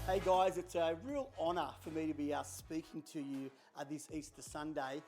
Hey guys, it's a real honour for me to be speaking to you this Easter Sunday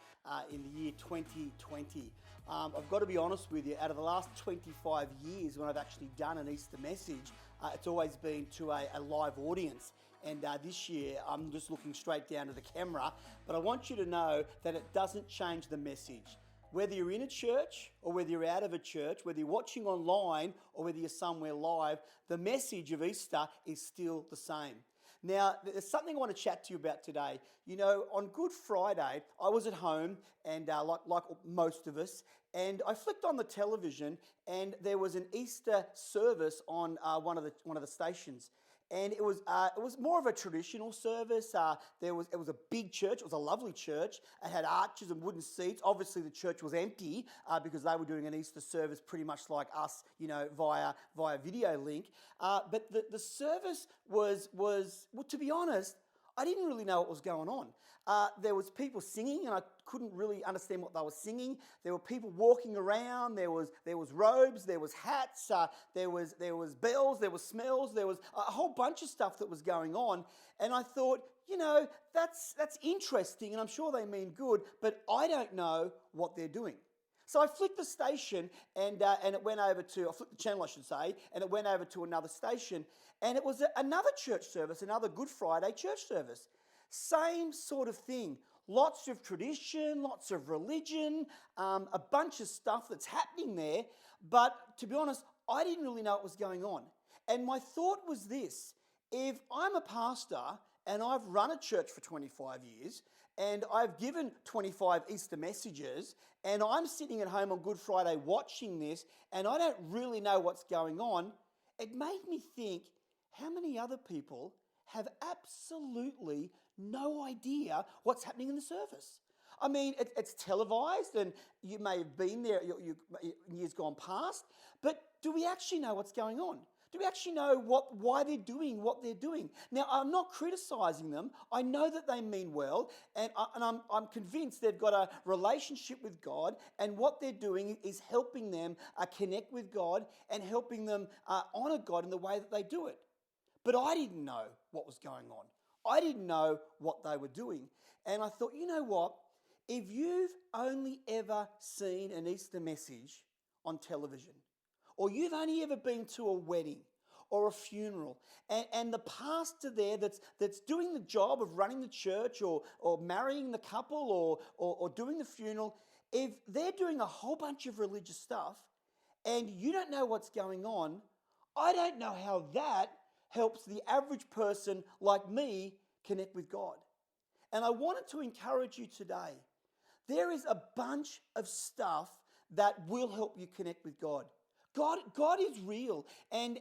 in the year 2020. I've got to be honest with you, out of the last 25 years when I've actually done an Easter message, it's always been to a live audience. And this year I'm just looking straight down to the camera, but I want you to know that it doesn't change the message. Whether you're in a church or whether you're out of a church, whether you're watching online or whether you're somewhere live, the message of Easter is still the same. Now, there's something I want to chat to you about today. You know, on Good Friday, I was at home and like most of us, and I flicked on the television and there was an Easter service on one of the stations. And it was more of a traditional service. It was a big church. It was a lovely church. It had arches and wooden seats. Obviously, the church was empty because they were doing an Easter service pretty much like us, you know, via video link. But the service was, well, to be honest, I didn't really know what was going on. There was people singing, and I couldn't really understand what they were singing. There were people walking around. There was robes. There was hats. There was bells. There was smells. There was a whole bunch of stuff that was going on. And I thought, you know, that's interesting, and I'm sure they mean good, but I don't know what they're doing. So I flicked the station and it went over to, I flicked the channel I should say, and it went over to another station, and it was another church service, another Good Friday church service. Same sort of thing. Lots of tradition, lots of religion, a bunch of stuff that's happening there, but to be honest, I didn't really know what was going on. And my thought was this: if I'm a pastor and I've run a church for 25 years, and I've given 25 Easter messages, and I'm sitting at home on Good Friday watching this, and I don't really know what's going on, it made me think, how many other people have absolutely no idea what's happening in the service? I mean, it's televised, and you may have been there in years gone past, but do we actually know what's going on? Do we actually know why they're doing what they're doing? Now, I'm not criticising them. I know that they mean well, and I'm convinced they've got a relationship with God, and what they're doing is helping them connect with God and helping them honour God in the way that they do it. But I didn't know what was going on. I didn't know what they were doing. And I thought, you know what? If you've only ever seen an Easter message on television, or you've only ever been to a wedding or a funeral, and the pastor there that's doing the job of running the church or marrying the couple or doing the funeral, if they're doing a whole bunch of religious stuff and you don't know what's going on, I don't know how that helps the average person like me connect with God. And I wanted to encourage you today. There is a bunch of stuff that will help you connect with God. God is real, and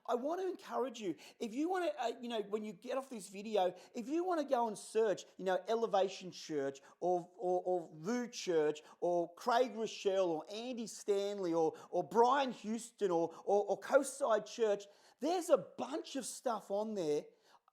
I want to encourage you. If you want to, when you get off this video, if you want to go and search, Elevation Church or Voo Church or Craig Rochelle or Andy Stanley or Brian Houston or Coastside Church, there's a bunch of stuff on there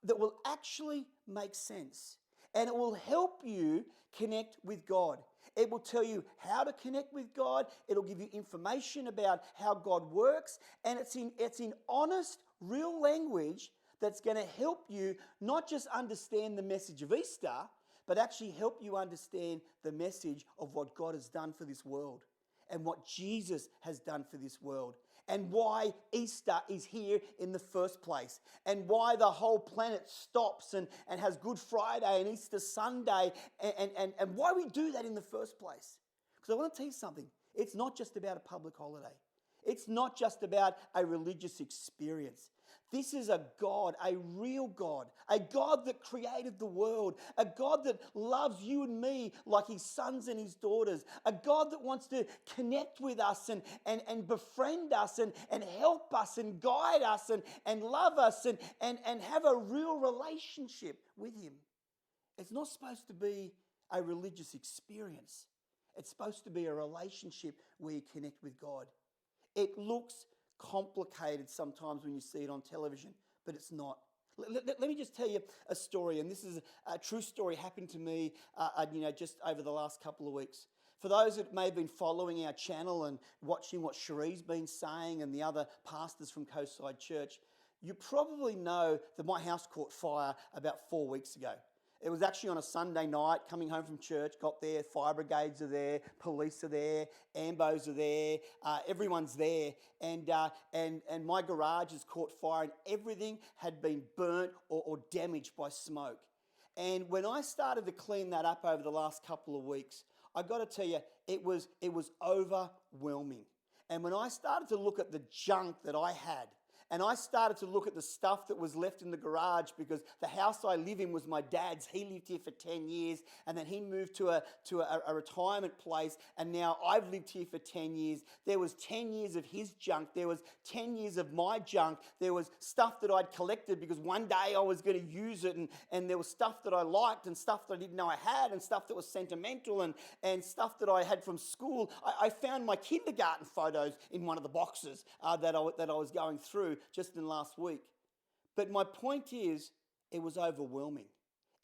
that will actually make sense. And it will help you connect with God. It will tell you how to connect with God. It'll give you information about how God works. And it's in honest, real language that's going to help you not just understand the message of Easter, but actually help you understand the message of what God has done for this world, and what Jesus has done for this world, and why Easter is here in the first place, and why the whole planet stops and has Good Friday and Easter Sunday, and why we do that in the first place. Because I want to tell you something. It's not just about a public holiday. It's not just about a religious experience. This is a God, a real God, a God that created the world, a God that loves you and me like his sons and his daughters, a God that wants to connect with us and befriend us and help us and guide us and love us and have a real relationship with him. It's not supposed to be a religious experience. It's supposed to be a relationship where you connect with God. It looks complicated sometimes when you see it on television, but it's not. Let me just tell you a story, and this is a true story, happened to me, just over the last couple of weeks. For those that may have been following our channel and watching what Cherie's been saying and the other pastors from Coastside Church, You probably know that my house caught fire about 4 weeks ago. It was actually on a Sunday night, coming home from church, got there, fire brigades are there, police are there, ambos are there, everyone's there, and my garage has caught fire and everything had been burnt or damaged by smoke. And when I started to clean that up over the last couple of weeks, I got to tell you, it was overwhelming. And when I started to look at the junk that I had, and I started to look at the stuff that was left in the garage, because the house I live in was my dad's. He lived here for 10 years, and then he moved to a retirement place, and now I've lived here for 10 years. There was 10 years of his junk. There was 10 years of my junk. There was stuff that I'd collected because one day I was going to use it, and there was stuff that I liked and stuff that I didn't know I had and stuff that was sentimental and stuff that I had from school. I found my kindergarten photos in one of the boxes that I was going through just in last week. But my point is, it was overwhelming.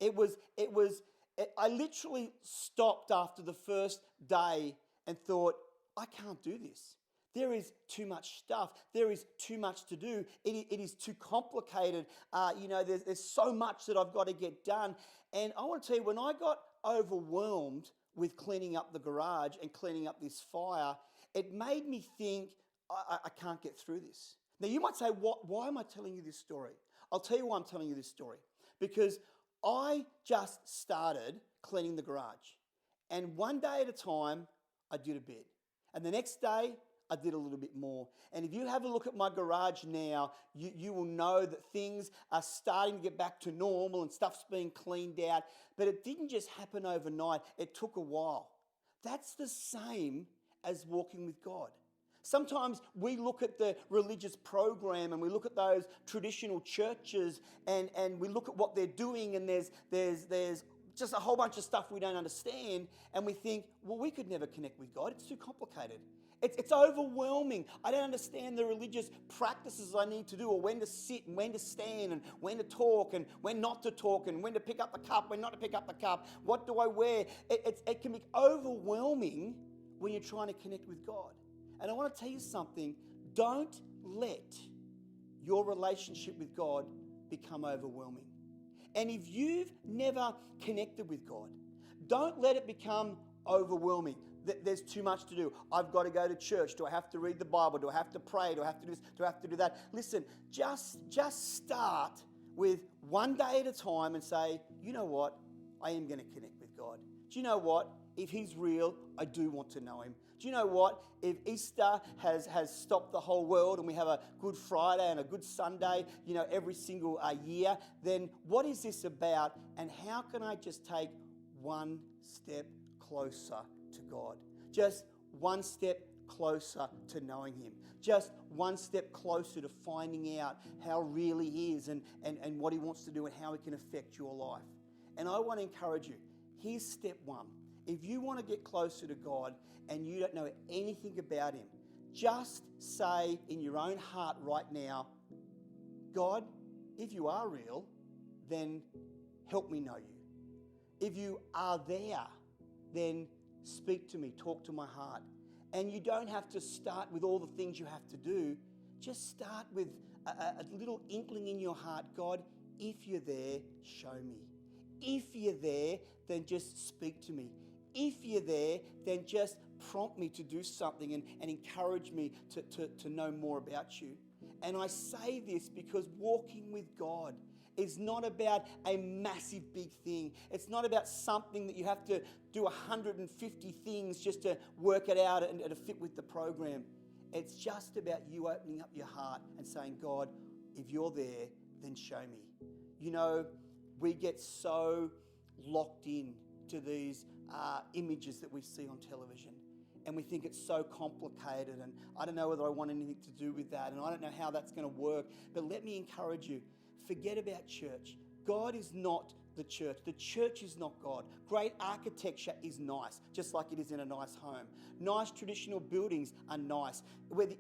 I literally stopped after the first day and thought, I can't do this. There is too much stuff. There is too much to do. It is too complicated. There's so much that I've got to get done. And I want to tell you, when I got overwhelmed with cleaning up the garage and cleaning up this fire, it made me think, I can't get through this. Now, you might say, why am I telling you this story? I'll tell you why I'm telling you this story. Because I just started cleaning the garage. And one day at a time, I did a bit. And the next day, I did a little bit more. And if you have a look at my garage now, you will know that things are starting to get back to normal and stuff's being cleaned out. But it didn't just happen overnight. It took a while. That's the same as walking with God. Sometimes we look at the religious program and we look at those traditional churches and we look at what they're doing, and there's just a whole bunch of stuff we don't understand, and we think, well, we could never connect with God. It's too complicated. It's overwhelming. I don't understand the religious practices I need to do, or when to sit and when to stand and when to talk and when not to talk and when to pick up the cup, when not to pick up the cup. What do I wear? It can be overwhelming when you're trying to connect with God. And I want to tell you something. Don't let your relationship with God become overwhelming. And if you've never connected with God, don't let it become overwhelming. There's too much to do. I've got to go to church. Do I have to read the Bible? Do I have to pray? Do I have to do this? Do I have to do that? Listen, just start with one day at a time and say, you know what? I am going to connect with God. Do you know what? If He's real, I do want to know Him. Do you know what? If Easter has stopped the whole world and we have a Good Friday and a Good Sunday, every single year, then what is this about, and how can I just take one step closer to God? Just one step closer to knowing Him. Just one step closer to finding out how real He is and what He wants to do and how He can affect your life. And I want to encourage you. Here's step one. If you want to get closer to God and you don't know anything about Him, just say in your own heart right now, God, if you are real, then help me know you. If you are there, then speak to me, talk to my heart. And you don't have to start with all the things you have to do. Just start with a little inkling in your heart. God, if you're there, show me. If you're there, then just speak to me. If you're there, then just prompt me to do something and encourage me to know more about you. And I say this because walking with God is not about a massive big thing. It's not about something that you have to do 150 things just to work it out and to fit with the program. It's just about you opening up your heart and saying, God, if you're there, then show me. We get so locked in to these images that we see on television, and we think it's so complicated, and I don't know whether I want anything to do with that, and I don't know how that's going to work. But let me encourage you, forget about church. God is not the church. The church is not God. Great architecture is nice, just like it is in a nice home. Nice traditional buildings are nice.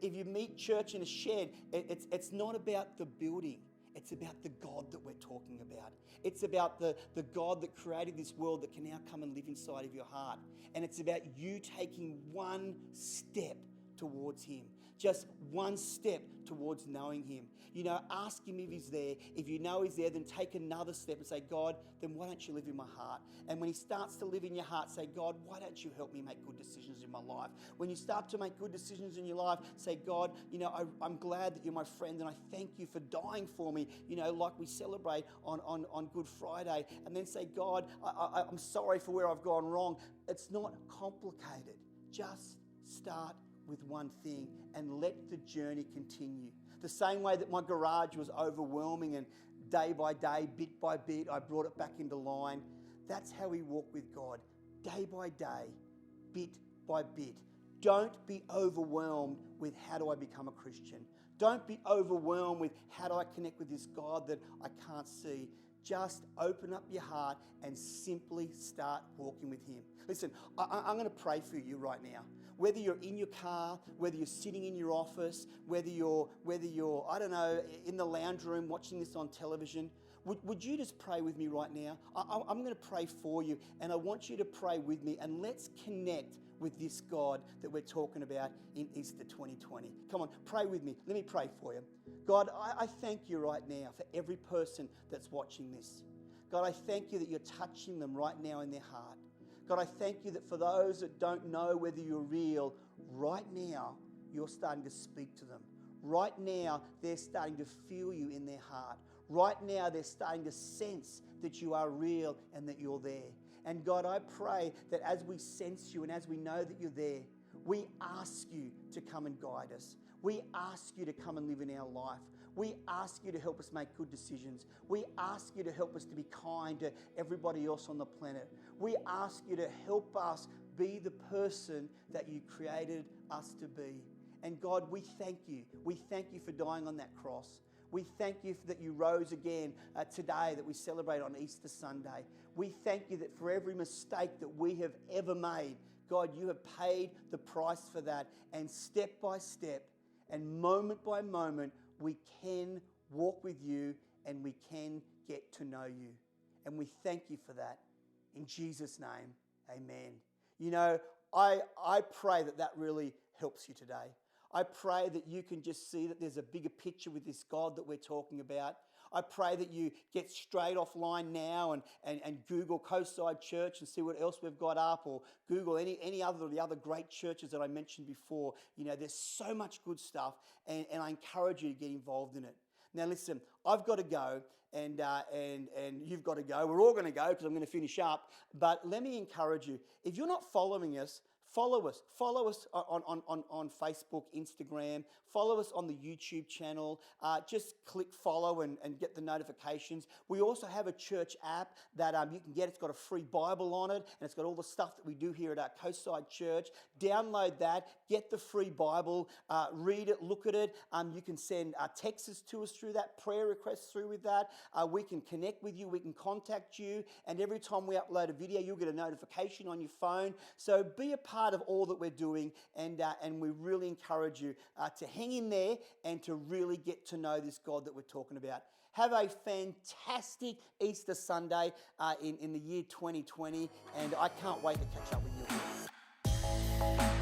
If you meet church in a shed, it's not about the building. It's about the God that we're talking about. It's about the God that created this world that can now come and live inside of your heart. And it's about you taking one step towards Him. just one step towards knowing him. You know, ask him if he's there. If you know he's there, then take another step and say, God, then why don't you live in my heart? And when he starts to live in your heart, say, God, why don't you help me make good decisions in my life? When you start to make good decisions in your life, say, God, you know, I'm glad that you're my friend and I thank you for dying for me, you know, like we celebrate on Good Friday. And then say, God, I'm sorry for where I've gone wrong. It's not complicated. Just start with one thing and let the journey continue. The same way that my garage was overwhelming and day by day, bit by bit, I brought it back into line. That's how we walk with God, day by day, bit by bit. Don't be overwhelmed with how do I become a Christian. Don't be overwhelmed with how do I connect with this God that I can't see. Just open up your heart and simply start walking with him. Listen, I'm going to pray for you right now. Whether you're in your car, whether you're sitting in your office, whether you're I don't know, in the lounge room watching this on television, would you just pray with me right now? I'm going to pray for you, and I want you to pray with me, and let's connect with this God that we're talking about in Easter 2020. Come on, pray with me. Let me pray for you. God, I thank you right now for every person that's watching this. God, I thank you that you're touching them right now in their heart. God, I thank you that for those that don't know whether you're real, right now you're starting to speak to them. Right now they're starting to feel you in their heart. Right now they're starting to sense that you are real and that you're there. And God, I pray that as we sense you and as we know that you're there, we ask you to come and guide us. We ask you to come and live in our life. We ask you to help us make good decisions. We ask you to help us to be kind to everybody else on the planet. We ask you to help us be the person that you created us to be. And God, we thank you. We thank you for dying on that cross. We thank you that you rose again today, that we celebrate on Easter Sunday. We thank you that for every mistake that we have ever made, God, you have paid the price for that. And step by step and moment by moment, we can walk with you and we can get to know you. And we thank you for that. In Jesus' name, amen. You know, I pray that really helps you today. I pray that you can just see that there's a bigger picture with this God that we're talking about. I pray that you get straight offline now and Google Coastside Church and see what else we've got up, or Google any other of the other great churches that I mentioned before. You know, there's so much good stuff, and I encourage you to get involved in it. Now listen, I've got to go, and you've got to go. We're all going to go because I'm going to finish up. But let me encourage you, if you're not following us, follow us. Follow us on Facebook, Instagram. Follow us on the YouTube channel. Just click follow and get the notifications. We also have a church app that you can get. It's got a free Bible on it, and it's got all the stuff that we do here at our Coastside Church. Download that. Get the free Bible. Read it. Look at it. You can send texts to us through that, prayer requests through with that. We can connect with you. We can contact you. And every time we upload a video, you'll get a notification on your phone. So be a part of all that we're doing, and we really encourage you to hang in there and to really get to know this God that we're talking about. Have a fantastic Easter Sunday in the year 2020, and I can't wait to catch up with you again.